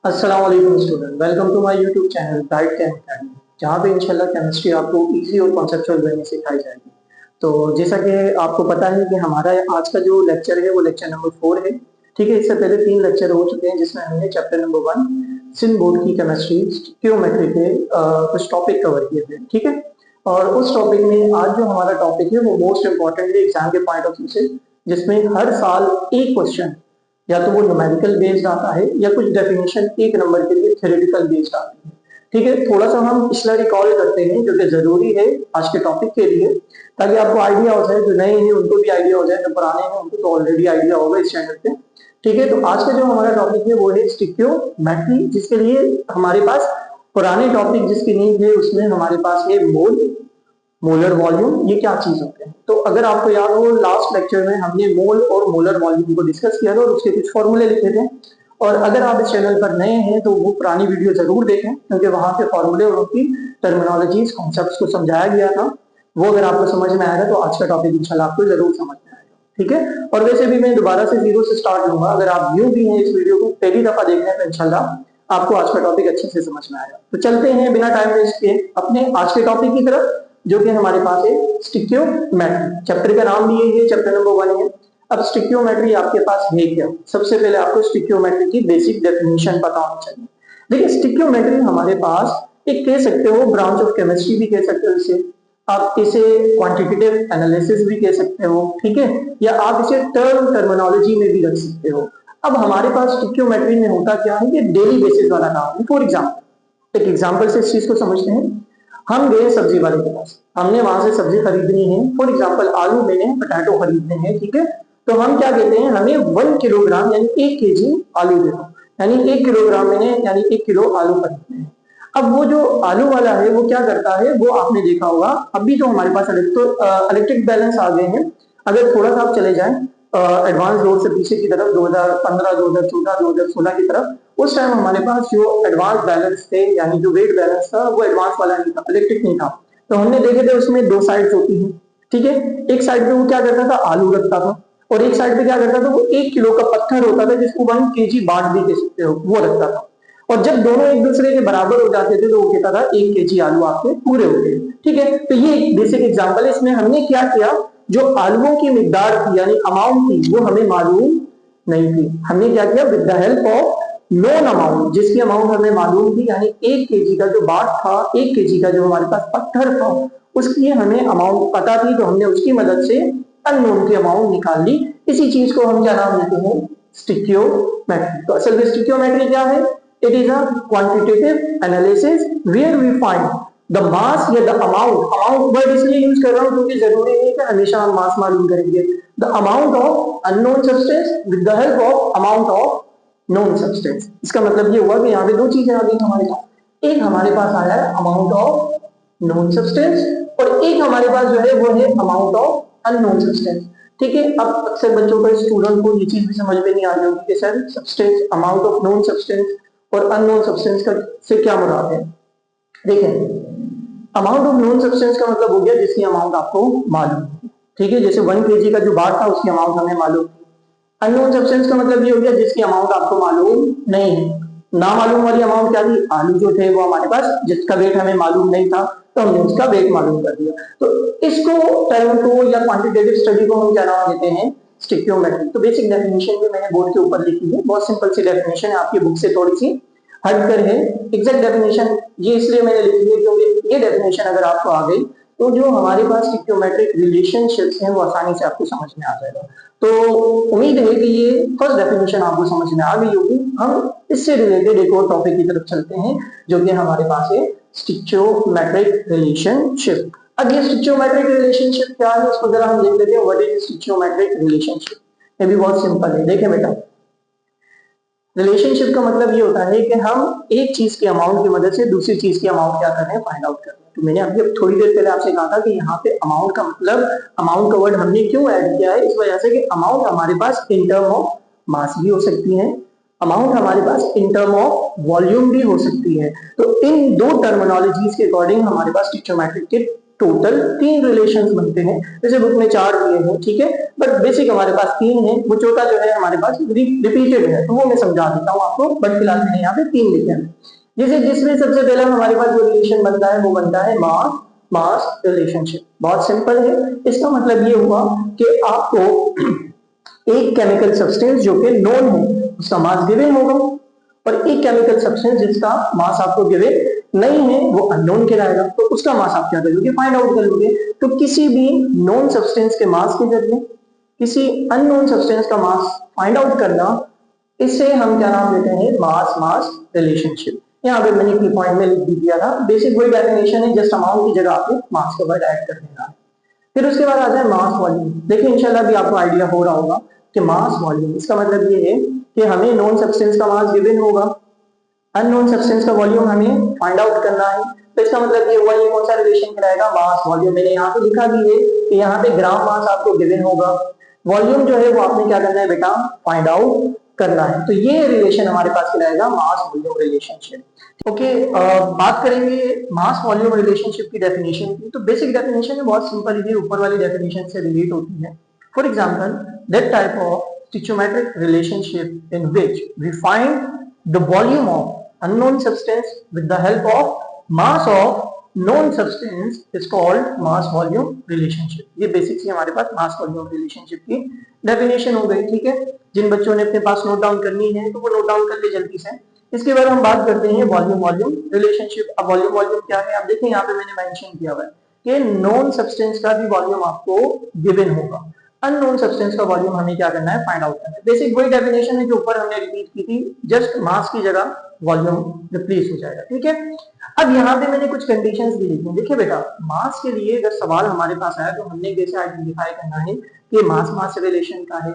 अस्सलाम वालेकुम student, welcome to my YouTube channel guide chem academy, जहाँ पे इंशाल्लाह केमिस्ट्री आपको इजी और कॉन्सेप्चुअल वे में सिखाई जाएगी। तो जैसा कि आपको पता है कि हमारा आज का जो लेक्चर है वो लेक्चर नंबर 4 है। ठीक है, इससे पहले 3 लेक्चर हो चुके हैं जिसमें हमने चैप्टर नंबर 1 सिंध बोर्ड की केमिस्ट्री स्टिक्योमेट्री के कुछ टॉपिक कवर किए थे। ठीक है, और उस टॉपिक में आज जो हमारा टॉपिक है वो मोस्ट इम्पोर्टेंट है एग्जाम के पॉइंट ऑफ व्यू से, जिसमें हर साल एक क्वेश्चन या तो वो न्यूमेरिकल बेस्ड आता है या कुछ डेफिनेशन एक नंबर के लिए थ्योरेटिकल बेस्ड आती है। ठीक है, थोड़ा सा हम पिछला रिकॉल करते हैं जो कि जरूरी है आज के टॉपिक के लिए, ताकि आपको आइडिया हो जाए, जो नए हैं उनको भी आइडिया हो जाए, जो पुराने हैं उनको तो ऑलरेडी आइडिया होगा इस चैनल पे। ठीक है, तो आज का जो हमारा टॉपिक है वो है स्टिक्योमेट्री, जिसके लिए हमारे पास पुराने टॉपिक जिसकी नींव है उसमें हमारे पास है मोल, मोलर वॉल्यूम, ये क्या चीज होते हैं। तो अगर आपको याद हो लास्ट लेक्चर में हमने मोल और मोलर वॉल्यूम को डिस्कस किया था और उसके कुछ फॉर्मूले लिखे थे। और अगर आप इस चैनल पर नए हैं तो वो पुरानी वीडियो जरूर देखें, क्योंकि वहां पे फॉर्मूले और उनकी टर्मिनोलॉजीज कॉन्सेप्ट्स को समझाया गया था। वो अगर आपको समझ में आएगा तो आज का टॉपिक इंशाल्लाह आपको जरूर समझ में आएगा। ठीक है, और वैसे भी मैं दोबारा से जीरो से स्टार्ट लूंगा, अगर आप न्यू भी हैं इस वीडियो को पहली दफा देख रहे हैं तो इंशाल्लाह आपको आज का टॉपिक अच्छे से समझ में आएगा। तो चलते हैं बिना टाइम वेस्ट किए अपने आज के टॉपिक की तरफ, जो कि हमारे पास है स्टिक्योमेट्री। चैप्टर का नाम भी यही है, चैप्टर नंबर 1 है। अब स्टिक्योमेट्री आपके पास है क्या? सबसे पहले आपको स्टिक्योमेट्री की बेसिक डेफिनेशन पता होनी चाहिए। देखिए, स्टिक्योमेट्री हमारे पास एक कह सकते हो ब्रांच ऑफ केमिस्ट्री भी कह सकते हो इसे, आप इसे क्वांटिटेटिव एनालिसिस भी कह सकते हो। ठीक है, या आप इसे टर्मिनोलॉजी में भी रख सकते हो। अब हमारे पास स्टिक्योमेट्री में होता क्या है कि डेली बेसिस वाला काम है। फॉर एग्जाम्पल, एक एग्जाम्पल से इस चीज को समझते हैं। हम गए सब्जी वाले के पास, हमने वहां से सब्जी खरीदनी है। फॉर एग्जाम्पल आलू लेने हैं, पोटैटो खरीदने हैं। ठीक है, तो हम क्या कहते हैं, हमें 1 किलोग्राम यानी 1 केजी आलू दे दो, यानी 1 किलोग्राम मैंने यानी 1 किलो आलू खरीदने हैं। अब वो जो आलू वाला है वो क्या करता है, वो आपने देखा होगा अभी जो हमारे पास इलेक्ट्रिक बैलेंस आ गए हैं। अगर थोड़ा सा आप चले जाएं एडवांस डोर से पीछे की तरफ 2015 2014 2016 की तरफ, उस टाइम हमारे पास जो एडवांस बैलेंस थे यानी जो वेट बैलेंस था वो एडवांस वाला नहीं था, इलेक्ट्रिक नहीं था। तो हमने देखे थे उसमें 2 साइड्स होती हैं। ठीक है, एक साइड पे वो क्या करता था, आलू रखता था, और एक साइड पे क्या करता था, वो 1 किलो का पत्थर होता था जिसको 1 केजी बाट भी कह सकते हो, वो रखता था। और जब दोनों एक दूसरे के बराबर हो जाते थे तो वो कहता था 1 केजी आलू आपके पूरे हो गए। ठीक है, तो ये एक बेसिक एग्जांपल है। इसमें हमने क्या किया, जो आलुओं की मिकदार थी यानी अमाउंट थी वो हमें मालूम नहीं थी। हमने क्या किया, with the help of known amount, जिसकी अमाउंट हमें मालूम थी, यानी 1 केजी का जो बाट था, 1 केजी का जो हमारे पास पत्थर था, उसकी हमें अमाउंट पता थी, तो हमने उसकी मदद से अननोन की अमाउंट निकाल ली। इसी चीज को हम क्या नाम देते हैं, स्टिक्योमेट्री। तो असल में स्टिक्योमेट्री क्या है? It is a quantitative analysis where we find the mass या the amount, amount वर्ड इसलिए यूज कर रहा हूं क्योंकि जरूरी नहीं कि हमेशा हम मास मालूम करेंगे। The amount of unknown substance with the help of amount of known substance। इसका मतलब ये हुआ कि यहाँ पे 2 चीजें आ गई हमारे पास, एक हमारे पास आया है अमाउंट ऑफ नोन सब्सटेंस, और एक हमारे पास जो है वो है अमाउंट ऑफ अननोन सब्सटेंस। ठीक है, अब अक्सर बच्चों को, स्टूडेंट को ये चीज भी समझ में नहीं आ रही होगी कि sir substance, amount of known substance और अननोन सब्सटेंस का से क्या मुराद है। देखें, अमाउंट ऑफ नोन सब्सटेंस का मतलब हो गया जिसकी अमाउंट आपको मालूम है। ठीक है, जैसे 1 केजी का जो बाट था उसकी अमाउंट हमें मालूम थी। अननोन सब्सटेंस का मतलब ये हो गया जिसकी अमाउंट आपको मालूम नहीं है। ना मालूम वाली अमाउंट क्या थी, आलू जो थे वो हमारे पास, जिसका वेट हमें मालूम नहीं था तो हमने उसका वेट मालूम कर दिया। तो इसको टर्म को या क्वांटिटेटिव स्टडी को हम क्या नाम देते हैं, स्टिक्योमेट्री। तो बेसिक डेफिनेशन भी मैंने बोर्ड के ऊपर लिखी है, बहुत सिंपल सी डेफिनेशन है, आपकी बुक से थोड़ी सी हटकर है। एग्जैक्ट डेफिनेशन ये इसलिए मैंने लिखी है क्योंकि ये डेफिनेशन अगर आपको आ गई तो जो हमारे पास स्टिक्योमेट्रिक रिलेशनशिप्स हैं वो आसानी से आपको समझ में आ जाएगा। तो उम्मीद है कि ये फर्स्ट डेफिनेशन आपको समझ में आ गई होगी। हम इससे रिलेटेड एक और टॉपिक की तरफ चलते हैं जो कि हमारे पास है स्टिक्योमेट्रिक रिलेशनशिप। अब ये स्टिक्योमेट्रिक रिलेशनशिप क्या है इसको जरा हम देख लेते हैं। What is stoichiometric relationship? ये भी बहुत सिंपल है, देखें बेटा। रिलेशनशिप का मतलब ये होता है कि हम एक चीज की अमाउंट की मदद से दूसरी चीज की अमाउंट क्या कर रहे हैं, फाइंड आउट कर रहे हैं। तो मैंने अभी थोड़ी देर पहले आपसे कहा था कि यहाँ पे अमाउंट का मतलब, अमाउंट का वर्ड हमने क्यों ऐड किया है, इस वजह से कि अमाउंट हमारे पास इन टर्म ऑफ मास भी हो सकती है, अमाउंट हमारे पास इन टर्म ऑफ वॉल्यूम भी हो सकती है। तो इन 2 टर्मिनोलॉजीज के अकॉर्डिंग हमारे पास स्टिक्योमेट्रिक के टोटल 3 रिलेशंस बनते हैं, जैसे बुक में 4 दिए हैं, ठीक है, बट बेसिक हमारे पास 3 है, वो चौथा जो है हमारे पास रिपीटेड है, तो वो मैं समझा देता हूँ आपको, बट फिलहाल मैंने यहाँ पे 3 लिखे हैं। जैसे जिसमें सबसे पहला हमारे पास जो रिलेशन बनता है वो बनता है मास मास रिलेशनशिप। बहुत सिंपल है, इसका मतलब ये हुआ कि आपको एक केमिकल सब्सटेंस जो कि नोन है उसका मास गिवन होगा, और एक केमिकल सब्सटेंस जिसका मास आपको गिवन नहीं है वो अननोन कहलाएगा, तो उसका मास आप क्या करोगे, फाइंड आउट करोगे। तो किसी भी नोन सब्सटेंस के मास के जरिए किसी अननोन सब्सटेंस का मास फाइंड आउट करना, इसे हम क्या नाम देते हैं, मास मास रिलेशनशिप। यहाँ पे मैंने की पॉइंट में लिख दिया था, बेसिक वही डेफिनेशन है, जस्ट अमाउंट की जगह आपको मास का वर्ड ऐड कर देना है। फिर उसके बाद आ जाए मास वॉल्यूम। देखिए इंशाल्लाह भी आपको आइडिया हो रहा होगा कि मास वॉल्यूम, इसका मतलब ये है कि हमें नॉन सब्सटेंस का मास गिवन होगा, अननोन सब्सटेंस का वॉल्यूम हमें फाइंड आउट करना है। तो इसका मतलब ये हुआ, ये कौन सा रिलेशन कहलाएगा, मास वॉल्यूम। मैंने यहाँ पे लिखा भी है कि यहाँ पे ग्राम मास आपको गिवन होगा, वॉल्यूम जो है वो आपने क्या करना है बेटा, फाइंड आउट करना है। तो ये रिलेशन हमारे पास कहलाएगा मास वॉल्यूम रिलेशनशिप। ओके, बात करेंगे मास वॉल्यूम रिलेशनशिप की डेफिनेशन की। तो बेसिक डेफिनेशन है बहुत सिंपल, ये ऊपर वाली डेफिनेशन से रिलेट होती है। For example, that type of stoichiometric relationship in which we find the volume of unknown substance with the help of mass of known substance is called mass volume relationship। ये basic सी हमारे पास mass volume relationship की definition हो गई, ठीक है। जिन बच्चों ने अपने पास नोट डाउन करनी है तो वो नोट डाउन कर ले जल्दी से। इसके बाद हम बात करते हैं वॉल्यूम वॉल्यूम रिलेशनशिप। अब वॉल्यूम वॉल्यूम क्या है, आप देखें यहाँ पे मैंने मेंशन किया हुआ है कि नॉन सब्सटेंस का भी वॉल्यूम आपको गिवन होगा, अननोन सब्सटेंस का वॉल्यूम हमें क्या करना है, फाइंड आउट करना है। बेसिक वही डेफिनेशन है जो ऊपर हमने रिपीट की थी, जस्ट मास की जगह वॉल्यूम रिप्लेस हो जाएगा, ठीक है। अब यहाँ पे मैंने कुछ कंडीशंस भी लिखी हैं। देखिए बेटा, मास के लिए अगर सवाल हमारे पास आया तो हमने कैसे आइडेंटिफाई करना है कि मास मास रिलेशन का है,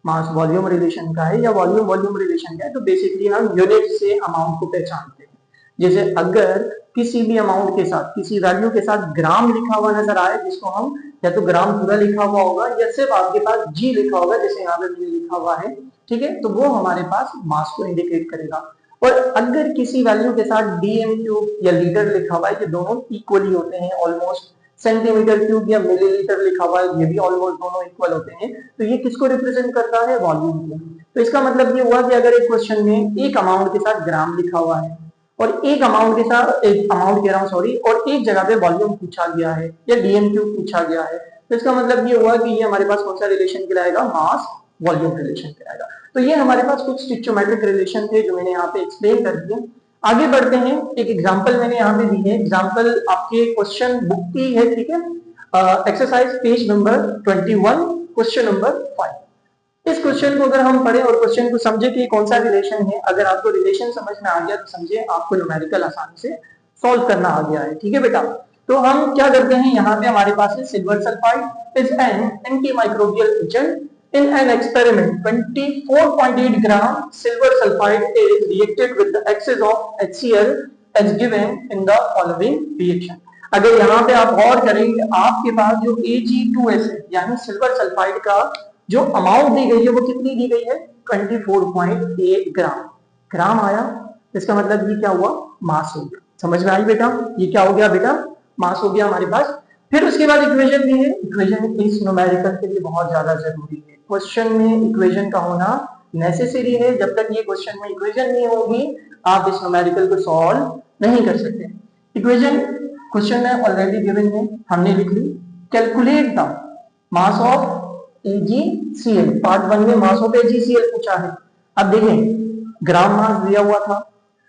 मास वॉल्यूम रिलेशन का है, या वॉल्यूम वॉल्यूम रिलेशन का है। तो बेसिकली हम यूनिट से अमाउंट को पहचानते हैं। जैसे अगर किसी भी अमाउंट के साथ, किसी वैल्यू के साथ ग्राम लिखा हुआ नजर आए, जिसको हम या तो ग्राम पूरा लिखा हुआ होगा या सिर्फ आपके पास जी लिखा होगा, जैसे यहाँ पे जी लिखा हुआ है, ठीक है, तो वो हमारे पास मास को इंडिकेट करेगा। और अगर किसी वैल्यू के साथ डीएम क्यूब या लीटर लिखा हुआ है, ये दोनों इक्वली होते हैं ऑलमोस्ट, सेंटीमीटर क्यूब या मिलीलीटर लिखा हुआ है, ये भी ऑलमोस्ट दोनों इक्वल होते हैं, तो ये किसको रिप्रेजेंट करता है, वॉल्यूम को। तो इसका मतलब ये हुआ कि अगर एक क्वेश्चन में एक अमाउंट के साथ ग्राम लिखा हुआ है और एक अमाउंट के साथ, एक अमाउंट कह रहा हूँ सॉरी, और एक जगह पे वॉल्यूम पूछा गया है या डीएम क्यूब पूछा गया है, तो इसका मतलब ये हुआ कि ये हमारे पास कौन सा रिलेशन कहलाएगा, मास वॉल्यूम रिलेशन कहलाएगा। तो ये हमारे पास कुछ स्टिचोमेट्रिक रिलेशन थे जो मैंने यहाँ पे एक्सप्लेन कर दिए। आगे बढ़ते हैं, एक एग्जांपल मैंने यहाँ पे दी है, एग्जांपल आपके क्वेश्चन बुक की है, ठीक है, exercise page number 21 question number 5। इस क्वेश्चन को अगर हम पढ़े और क्वेश्चन को समझे कि कौन सा रिलेशन है, अगर आपको रिलेशन समझ में आ गया तो समझे आपको न्यूमेरिकल आसानी से सॉल्व करना आ गया है, ठीक है बेटा। तो हम क्या करते हैं, यहाँ पे हमारे पास है silver sulphide is an antimicrobial agent in an experiment 24.8 gram silver sulfide is reacted with the excess of HCl as given in the following reaction। अगर यहाँ पे आप गौर करेंगे, आपके पास जो Ag2S है यानी सिल्वर सल्फाइड का जो अमाउंट दी गई है वो कितनी दी गई है, 24.8 ग्राम। ग्राम आया, इसका मतलब ये क्या हुआ, मास हो गया। समझ में आई बेटा, ये क्या हो गया बेटा, मास हो गया हमारे पास। फिर उसके बाद इक्वेशन दी है, इक्वेशन इस न्यूमेरिकल के लिए बहुत ज्यादा जरूरी है। क्वेश्चन में इक्वेशन का होना नेसेसरी है, जब तक ये क्वेश्चन में इक्वेशन नहीं होगी आप इस न्यूमेरिकल को सॉल्व नहीं कर सकते। इक्वेशन क्वेश्चन में ऑलरेडी गिवन है, हमने लिख ली, calculate the mass of AgCl। Part 1 में मास ऑफ AgCl पूछा है। अब देखें, ग्राम मास दिया हुआ था,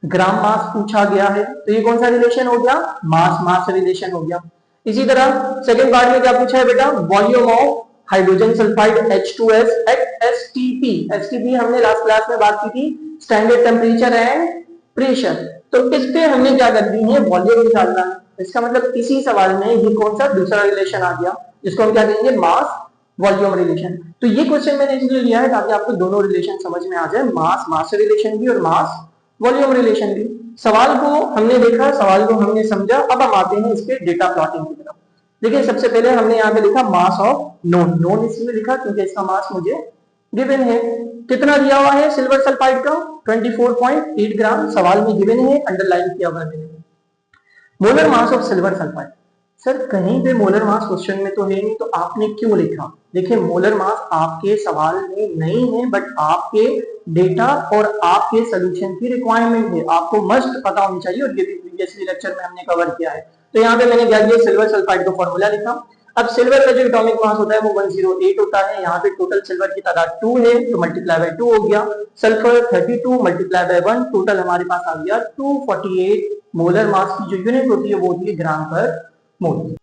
ग्राम मास पूछा गया है, तो ये कौन सा रिलेशन हो गया, मास मास रिलेशन हो गया। इसी तरह सेकंड पार्ट में क्या पूछा है बेटा, volume of hydrogen sulphide H2S at STP। STP हमने लास्ट क्लास में बात की थी, स्टैंडर्ड टेम्परेचर एंड प्रेशर। तो इस पे हमने क्या कर दी है, वॉल्यूम निकालना है। इसका मतलब इसी सवाल में ये कौन सा दूसरा रिलेशन आ गया, जिसको हम क्या कहेंगे, मास वॉल्यूम रिलेशन। तो ये क्वेश्चन मैंने इसलिए लिया है ताकि आपको दोनों रिलेशन समझ में आ जाए, मास मास रिलेशन भी और मास वॉल्यूम रिलेशन भी। सवाल को हमने देखा, सवाल को हमने समझा, अब हम आते हैं इसके डेटा प्लॉटिंग की तरफ। देखिए सबसे पहले हमने यहाँ पे लिखा मास ऑफ नोन, नोन इसलिए लिखा क्योंकि इसका मास मुझे गिवन है। कितना दिया हुआ है सिल्वर सल्फाइड का, 24.8 ग्राम, सवाल में गिवन है, अंडरलाइन किया हुआ है। Molar mass of silver sulphide, sir कहीं पे मोलर मास क्वेश्चन में तो है नहीं, तो आपने क्यों लिखा? देखिए मोलर मास आपके सवाल में नहीं है, बट आपके डेटा और आपके सोल्यूशन की रिक्वायरमेंट है, आपको मस्ट पता होनी चाहिए, और ये भी प्रीवियसली लेक्चर में हमने कवर किया है। तो यहाँ पे मैंने क्या किया, सिल्वर सल्फाइड का फॉर्मूला लिखा। अब सिल्वर का जो एटॉमिक मास होता है वो 108 होता है, यहाँ पे टोटल सिल्वर की तादाद 2 है, तो मल्टीप्लाई बाय 2 हो गया। सल्फर 32 मल्टीप्लाई बाय 1, टोटल हमारे पास आ गया 248। मोलर मास की जो यूनिट होती है वो होती है ग्राम पर मोल।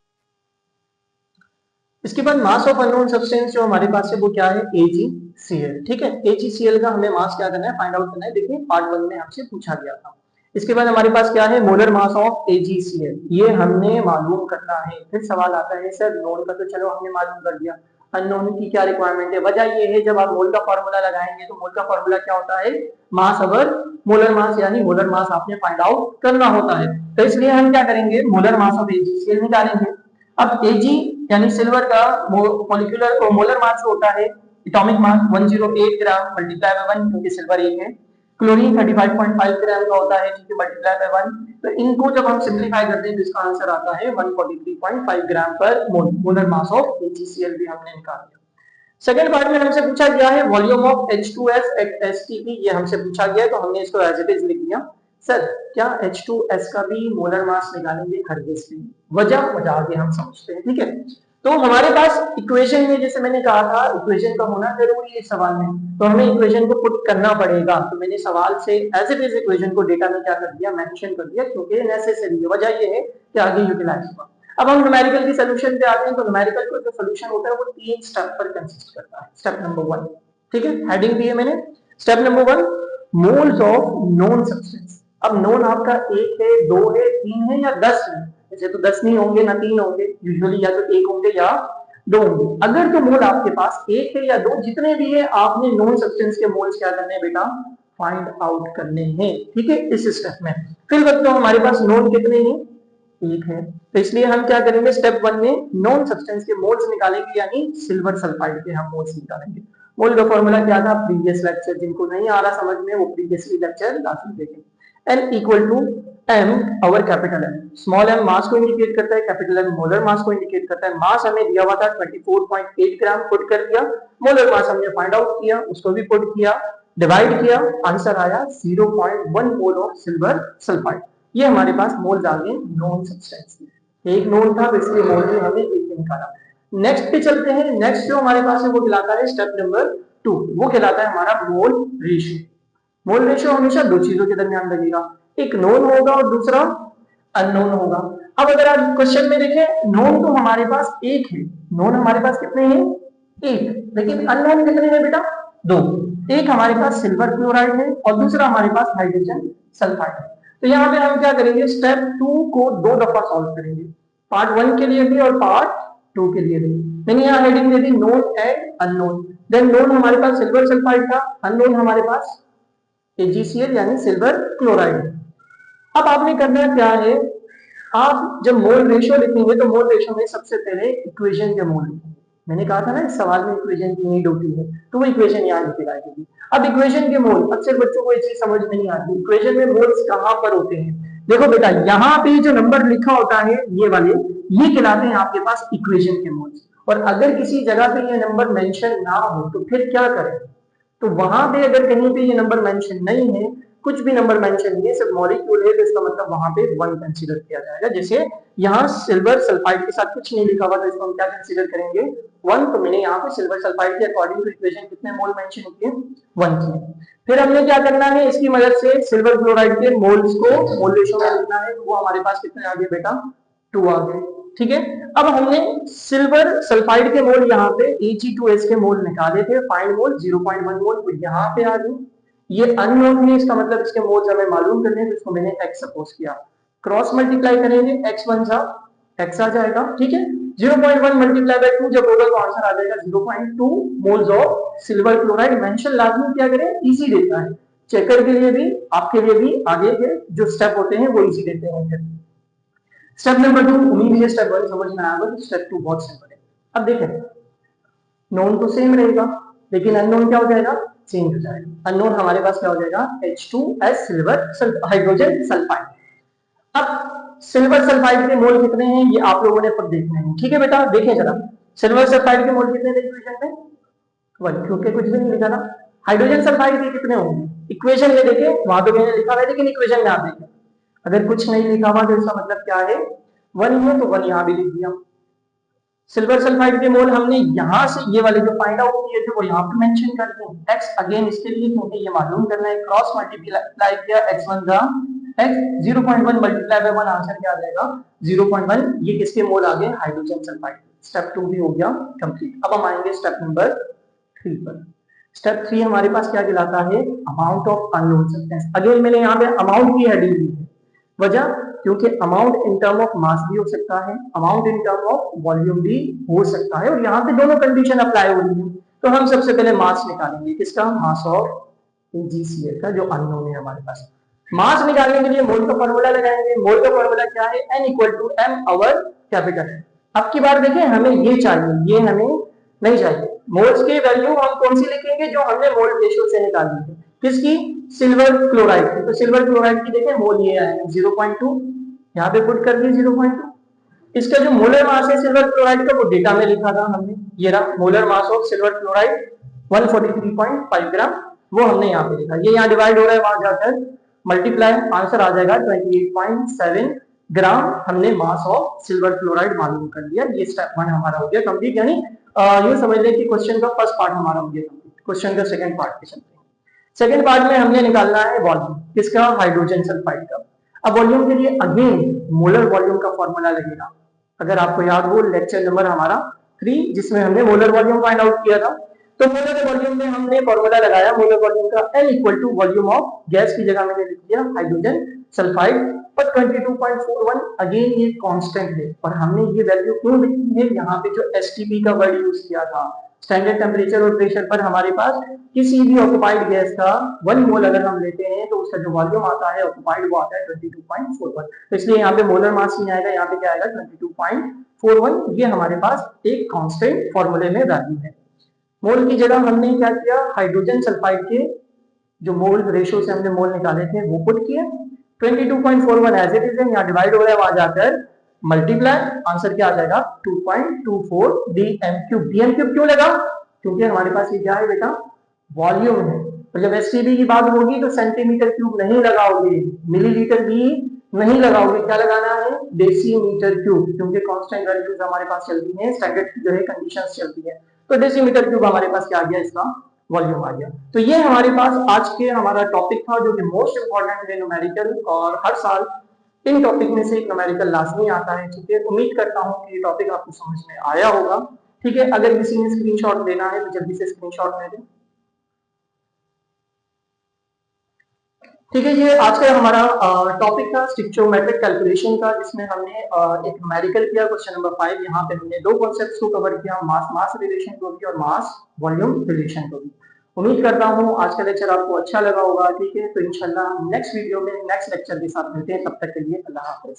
इसके बाद मास ऑफ अननोन सब्सटेंस जो हमारे पास है वो क्या है, AgCl। ठीक है, AgCl का हमें मास क्या करना है, फाइंड आउट करना है। देखिए पार्ट 1 में आपसे पूछा गया था। इसके बाद हमारे पास क्या है, मोलर मास ऑफ AgCl, ये हमने मालूम करना है। फिर सवाल आता है सर नोन का तो चलो हमने मालूम कर दिया, अननोन की क्या रिक्वायरमेंट है? वजह ये है जब आप मोल का फॉर्मूला लगाएंगे तो मोल का फॉर्मूला क्या होता है, मास ओवर मोलर मास, यानी मोलर मास आपने फाइंड आउट करना होता है। तो इसलिए हम क्या करेंगे, मोलर मास ऑफ AgCl निकालेंगे। अब Ag यानी सिल्वर का मॉलिक्यूलर मोलर मास होता है, atomic mass 108 gram multiply by 1, क्योंकि सिल्वर 1 है। क्लोरीन 35.5 ग्राम का होता है, क्योंकि मल्टीप्लाई बाय 1। तो इनको जब हम सिंपलीफाई करते हैं तो इसका आंसर आता है 143.5 ग्राम पर मोल। मोलर मास ऑफ AgCl भी हमने निकाल दिया। सेकंड पार्ट में हमसे पूछा गया है volume of H2S at STP, ये हमसे पूछा गया है, तो हमने इसको एज इट इज लिख दिया। सर क्या H2S का भी मोलर मास निकालेंगे? हरगिज नहीं, वजह आगे हम समझते हैं। ठीक है, तो हमारे पास इक्वेशन में, जैसे मैंने कहा था इक्वेशन का होना जरूरी है सवाल में, तो हमें इक्वेशन को पुट करना पड़ेगा। तो मैंने सवाल से एज इट इज इक्वेशन को डेटा में क्या कर दिया, मेंशन कर दिया, क्योंकि नेसेसरी है। वजह ये है कि आगे यूटिलाइज होगा। अब हम न्यूमेरिकल की सॉल्यूशन पे आते हैं, तो न्यूमेरिकल का जो सॉल्यूशन होता है वो 3 स्टेप पर कंसिस्ट करता है। स्टेप नंबर 1, ठीक है, हेडिंग दी है मैंने। Step number 1, moles of known substance. अब नोन आपका 1 है, 2 है, 3 है या 10 है? ऐसे तो 10 नहीं होंगे ना 3 होंगे, यूजुअली या तो 1 होंगे या 2 होंगे। अगर तो मोल आपके पास 1 है या 2, जितने भी है, आपने नोन सब्सटेंस के मोल्स क्या करने हैं बेटा, फाइंड आउट करने हैं। ठीक है, इस स्टेप में। फिर बताओ हमारे पास नोन कितने हैं, 1 है, तो इसलिए हम क्या करेंगे, स्टेप 1 में नॉन सब्सटेंस के मोल्स निकालेंगे, यानी सिल्वर सल्फाइड के हम मोल्स निकालेंगे। मोल का फॉर्मूला क्या था, प्रीवियस लेक्चर, जिनको नहीं आ रहा समझ में वो प्रीवियसली लेक्चर लास्ट देखें। N इक्वल टू M और कैपिटल M। स्मॉल m मास को इंडिकेट करता है, कैपिटल M मोलर मास को इंडिकेट करता है। मास हमें दिया हुआ था 24.8 ग्राम, पुट कर दिया। मोलर मास हमने फाइंड आउट किया, उसको भी पुट किया, डिवाइड किया, आंसर आया 0.1 मोल ऑफ सिल्वर सल्फाइड। ये हमारे पास मोल्स आ गए नॉन सब्सटेंस में। एक नोन था, इसलिए मोल भी हमें एक निकाला। नेक्स्ट पे चलते हैं। नेक्स्ट जो हमारे पास है वो कहलाता है स्टेप नंबर 2, वो कहलाता है हमारा मोल रेशियो। मोल रेशियो हमेशा दो चीजों के दरमियान लगेगा, एक नोन होगा और दूसरा अननोन होगा। अब अगर आप क्वेश्चन में देखें, नोन तो हमारे पास 1 है, नोन हमारे पास कितने हैं, 1, लेकिन अननोन कितने हैं बेटा, 2। एक हमारे पास सिल्वर क्लोराइड है और दूसरा हमारे पास हाइड्रोजन सल्फाइड है। तो यहाँ पे हम क्या करेंगे, स्टेप 2 को 2 दफा सॉल्व करेंगे, पार्ट 1 के लिए भी और पार्ट 2 के लिए भी। मैंने यहाँ हेडिंग दे दी known and unknown. Then known हमारे पास सिल्वर सल्फाइड था, अननोन हमारे पास AgCl यानी सिल्वर क्लोराइड। अब आपने करना क्या है, आप जब मोल रेशियो लिखेंगे तो मोल रेशियो में सबसे पहले इक्वेशन के मोल लिखेंगे। मैंने कहा था ना इस सवाल में इक्वेशन की नीड होती है, तो वो इक्वेशन यहाँ लिखी जाएगी। अब इक्वेशन के मोल, अक्सर बच्चों को ये चीज समझ नहीं आती, इक्वेशन में मोल्स कहाँ पर होते हैं। देखो बेटा, यहाँ पे जो नंबर लिखा होता है ये वाले, ये कहलाते हैं आपके पास इक्वेशन के मोल्स। और अगर किसी जगह पे ये नंबर मेंशन ना हो तो फिर क्या करें, तो वहां पे अगर कहीं पे ये नंबर मेंशन नहीं है, कुछ भी नंबर मेंशन नहीं है, सिर्फ मॉलिक्यूल है, तो इसका मतलब वहां पे 1 कंसीडर किया जाएगा। जैसे यहाँ सिल्वर सल्फाइड के साथ कुछ नहीं लिखा हुआ, तो इसको हम क्या कंसीडर करेंगे, 1। तो मैंने यहाँ पे सिल्वर सल्फाइड के अकॉर्डिंग टू इक्वेशन कितने मोल मेंशन किए, 1 किए। फिर हमने क्या करना है, इसकी मदद से सिल्वर क्लोराइड के मोल्स को मोल रेशियो में लिखना है, तो वो हमारे पास कितने आ गए बेटा, 2 आ गए। ठीक है, अब हमने सिल्वर सल्फाइड के मोल यहाँ पे Ag2S के मोल निकाले थे, फाइंड मोल 0.1 मोल, तो यहाँ पे आ गए। ये अननोन है, इसका मतलब इसके मोल्स हमें मालूम करने हैं, तो इसको मैंने x सपोज किया, क्रॉस मल्टीप्लाई करेंगे, x1 सा x आ जाएगा। ठीक है, 0.1 मल्टीप्लाई बाय 2 जब होगा तो आंसर आ जाएगा 0.2 moles of silver chloride. Mention लाजमी क्या करें, इजी देता है, चेकर के लिए भी आपके लिए भी आगे के जो स्टेप होते हैं वो इजी देते हैं। फिर स्टेप नंबर 2, उम्मीद है स्टेप 1 समझ में आएगा, तो स्टेप 2 बहुत सिंपल है। अब देखें, नोन तो सेम रहेगा, लेकिन अननोन क्या हो जाएगा, चेंज हो जाएगा। अननोन हमारे पास क्या हो जाएगा, H2S सिल्वर हाइड्रोजन सल्फाइड। अब सिल्वर सल्फाइड के मोल कितने हैं ये आप लोगों ने खुद देखने हैं, ठीक है बेटा, देखें जरा सिल्वर सल्फाइड के मोल कितने थे इक्वेशन में, 1, क्योंकि कुछ भी नहीं लिखा था। हाइड्रोजन सल्फाइड के कितने होंगे इक्वेशन में देखें, वहां तो मैंने लिखा है लेकिन इक्वेशन में आप देखें, अगर कुछ नहीं लिखा हुआ तो इसका मतलब क्या है, 1 है तो 1 यहां भी लिख दिया। सिल्वर सल्फाइड के मोल हमने यहां से ये वाले जो फाइंड आउट किए थे वो यहां पे मेंशन कर दिए, x अगेन इसके लिए क्योंकि ये मालूम करना है, क्रॉस मल्टीप्लाई किया x1 का x 0.1 मल्टीप्लाई बाय 1 आंसर क्या आ जाएगा 0.1, ये किसके मोल आ गए हाइड्रोजन सल्फाइड। स्टेप 2 भी हो गया कंप्लीट। अब हम आएंगे स्टेप नंबर 3 पर। स्टेप 3 हमारे पास क्या कहलाता है, amount of unknown substance. Again मैंने यहाँ पे अमाउंट की हेडिंग दी है, वजह क्योंकि amount in term of mass भी हो सकता है, amount in term of volume भी हो सकता है, और यहाँ पे दोनों कंडीशन अप्लाई हो रही है। तो हम सबसे पहले मास निकालेंगे, किसका, मास ऑफ AgCl का जो अननोन है हमारे पास। मास निकालने के लिए मोल का फॉर्मूला लगाएंगे, मोल का फॉर्मूला क्या है, N equal to M over capital. अब की बार देखें हमें ये चाहिए, ये हमें नहीं चाहिए। मोल्स की वैल्यू हम कौन सी लिखेंगे, जो हमने मोल रेशियो से निकाली है, किसकी, सिल्वर क्लोराइड की। तो सिल्वर क्लोराइड की देखें मोल ये आए 0.2, यहाँ पे पुट कर दिए 0.2। इसका जो मोलर मास है सिल्वर क्लोराइड का वो डेटा में लिखा था हमने, ये रहा molar mass of silver chloride 143.5 ग्राम, वो हमने यहाँ पे लिखा। ये यहाँ डिवाइड हो रहा है, वहां जाकर मल्टीप्लाई, आंसर आ जाएगा 28.7 ग्राम। हमने मास ऑफ सिल्वर क्लोराइड मालूम कर लिया। ये स्टेप 1 हमारा हो गया कंप्लीट, यानी ये समझ लें कि क्वेश्चन का फर्स्ट पार्ट हमारा हो गया कंप्लीट। क्वेश्चन का सेकंड पार्ट पे चलते हैं। सेकंड पार्ट में हमने निकालना है वॉल्यूम, किसका, हाइड्रोजन सल्फाइड का। अब वॉल्यूम के लिए अगेन मोलर वॉल्यूम का फॉर्मूला लगेगा। अगर आपको याद हो लेक्चर नंबर हमारा 3 जिसमें हमने मोलर वॉल्यूम फाइंड आउट किया था, तो मोलर वॉल्यूम में हमने फॉर्मूला लगाया मोलर वॉल्यूम का, N equal to volume of gas की जगह मैंने लिख दिया हाइड्रोजन सल्फाइड और 22.41। अगेन ये कांस्टेंट है, और हमने ये वैल्यू क्यों लिखी है, यहाँ पे जो STP का वर्ड यूज किया था, स्टैंडर्ड टेम्परेचर और प्रेशर पर हमारे पास किसी भी ऑक्युपाइड गैस का 1 मोल अगर हम लेते हैं तो उसका जो वॉल्यूम आता है ऑक्युपाइड वो आता है 22.41। तो इसलिए यहाँ पे मोलर मास नहीं आएगा, यहाँ पे क्या आएगा 22.41। ये हमारे पास एक कांस्टेंट फॉर्मूले में वैल्यू है। मोल की जगह हमने क्या किया, हाइड्रोजन सल्फाइड के जो मोल रेशियो से हमने मोल निकाले थे वो पुट किया, 22.41 एज इट इज है, यहाँ डिवाइड हो रहा है, वहां जाकर मल्टीप्लाई, आंसर क्या आ जाएगा 2.24 dm क्यूब। dm क्यूब क्यों लगा, क्योंकि हमारे पास ये क्या है बेटा, वॉल्यूम है। और जब STB की बात होगी तो सेंटीमीटर क्यूब नहीं लगाओगे, मिलीलीटर भी नहीं लगाओगे, क्या लगाना है, डेसीमीटर क्यूब, क्योंकि कांस्टेंट वैल्यूज हमारे पास चलती हैं, स्टैंडर्ड जो है कंडीशंस चलती है। तो डेसीमीटर क्यूब हमारे पास क्या आ गया, इसका वॉल्यूम आ गया। तो ये हमारे पास आज के हमारा टॉपिक था जो कि मोस्ट इंपॉर्टेंट है न्यूमेरिकल, और हर साल इन टॉपिक में से एक न्यूमेरिकल लाजमी आता है। ठीक है, उम्मीद करता हूँ कि ये टॉपिक आपको समझ में आया होगा। ठीक है, अगर किसी ने स्क्रीनशॉट लेना है तो जल्दी से स्क्रीनशॉट ले लें। ठीक है, ये आज का हमारा टॉपिक था स्टिक्चोमेट्रिक कैलकुलेशन का, जिसमें हमने एक न्यूमेरिकल किया क्वेश्चन नंबर 5। यहाँ पे हमने दो कॉन्सेप्ट्स को कवर किया, मास मास रिलेशन को भी और मास वॉल्यूम रिलेशन को भी। उम्मीद करता हूँ आज का लेक्चर आपको अच्छा लगा होगा। ठीक है, तो इंशाल्लाह हम नेक्स्ट वीडियो में नेक्स्ट लेक्चर के साथ मिलते हैं, तब तक के लिए अल्लाह हाफिज।